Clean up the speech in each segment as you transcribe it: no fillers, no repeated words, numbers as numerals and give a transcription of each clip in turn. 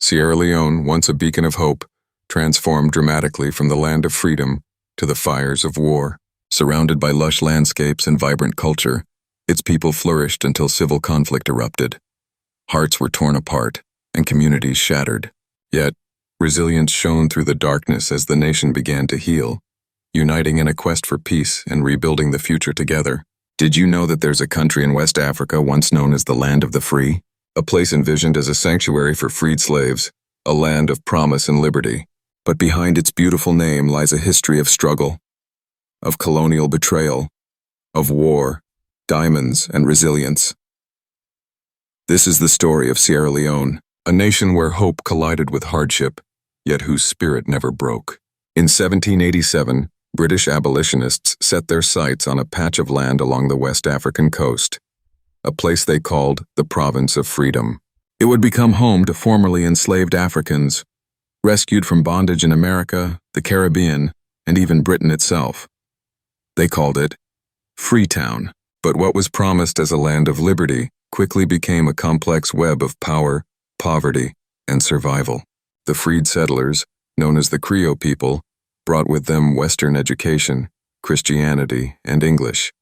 Sierra Leone, once a beacon of hope, transformed dramatically from the land of freedom to the fires of war. Surrounded by lush landscapes and vibrant culture, its people flourished until civil conflict erupted. Hearts were torn apart and communities shattered. Yet, resilience shone through the darkness as the nation began to heal, uniting in a quest for peace and rebuilding the future together. Did you know that there's a country in West Africa once known as the Land of the Free? A place envisioned as a sanctuary for freed slaves, a land of promise and liberty. But behind its beautiful name lies a history of struggle, of colonial betrayal, of war, diamonds, and resilience. This is the story of Sierra Leone, a nation where hope collided with hardship, yet whose spirit never broke. In 1787, British abolitionists set their sights on a patch of land along the West African coast, a place they called the Province of Freedom. It would become home to formerly enslaved Africans, rescued from bondage in America, the Caribbean, and even Britain itself. They called it Freetown. But what was promised as a land of liberty quickly became a complex web of power, poverty, and survival. The freed settlers, known as the Creole people, brought with them Western education, Christianity, and English,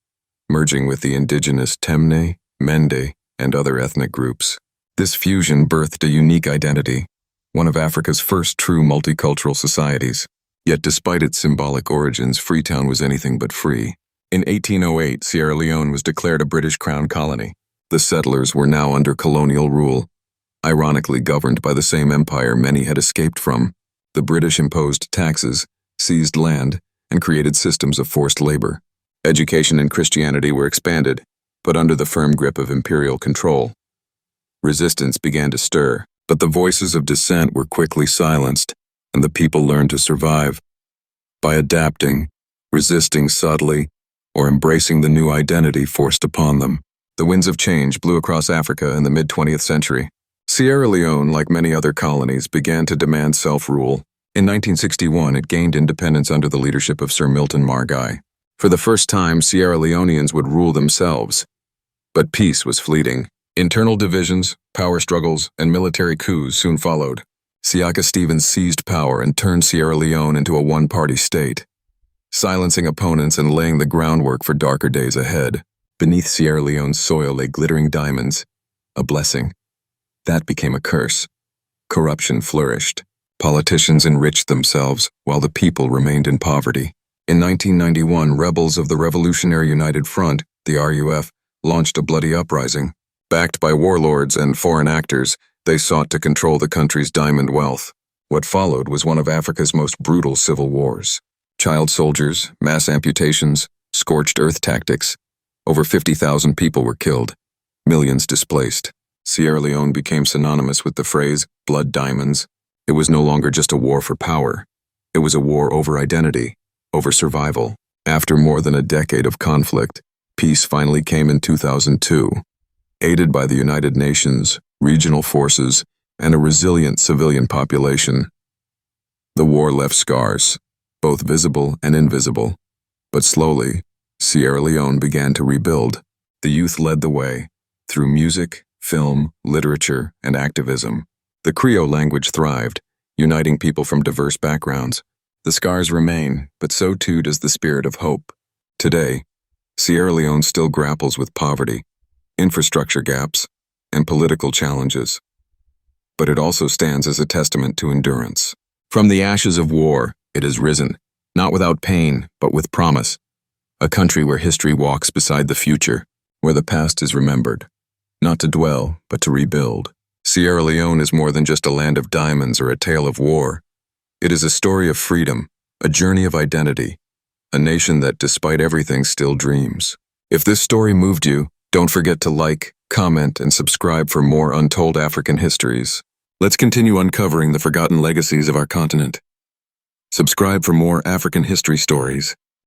merging with the indigenous Temne, Mende, and other ethnic groups. This fusion birthed a unique identity, one of Africa's first true multicultural societies. Yet despite its symbolic origins, Freetown was anything but free. In 1808, Sierra Leone was declared a British Crown colony. The settlers were now under colonial rule, ironically governed by the same empire many had escaped from. The British imposed taxes, seized land, and created systems of forced labor. Education and Christianity were expanded, but under the firm grip of imperial control. Resistance began to stir, but the voices of dissent were quickly silenced, and the people learned to survive by adapting, resisting subtly, or embracing the new identity forced upon them. The winds of change blew across Africa in the mid-20th century. Sierra Leone, like many other colonies, began to demand self-rule. In 1961, it gained independence under the leadership of Sir Milton Margai. For the first time, Sierra Leoneans would rule themselves. But peace was fleeting. Internal divisions, power struggles, and military coups soon followed. Siaka Stevens seized power and turned Sierra Leone into a one-party state, silencing opponents and laying the groundwork for darker days ahead. Beneath Sierra Leone's soil lay glittering diamonds, a blessing. That became a curse. Corruption flourished. Politicians enriched themselves while the people remained in poverty. In 1991, rebels of the Revolutionary United Front, the RUF, launched a bloody uprising. Backed by warlords and foreign actors, they sought to control the country's diamond wealth. What followed was one of Africa's most brutal civil wars. Child soldiers, mass amputations, scorched earth tactics. Over 50,000 people were killed, millions displaced. Sierra Leone became synonymous with the phrase, blood diamonds. It was no longer just a war for power. It was a war over identity, over survival. After more than a decade of conflict, peace finally came in 2002. Aided by the United Nations, regional forces, and a resilient civilian population. The war left scars, both visible and invisible. But slowly, Sierra Leone began to rebuild. The youth led the way, through music, film, literature, and activism. The Creole language thrived, uniting people from diverse backgrounds. The scars remain, but so too does the spirit of hope. Today, Sierra Leone still grapples with poverty, infrastructure gaps, and political challenges. But it also stands as a testament to endurance. From the ashes of war, it has risen, not without pain, but with promise. A country where history walks beside the future, where the past is remembered, not to dwell, but to rebuild. Sierra Leone is more than just a land of diamonds or a tale of war. It is a story of freedom, a journey of identity, a nation that, despite everything, still dreams. If this story moved you, don't forget to like, comment, and subscribe for more untold African histories. Let's continue uncovering the forgotten legacies of our continent. Subscribe for more African history stories.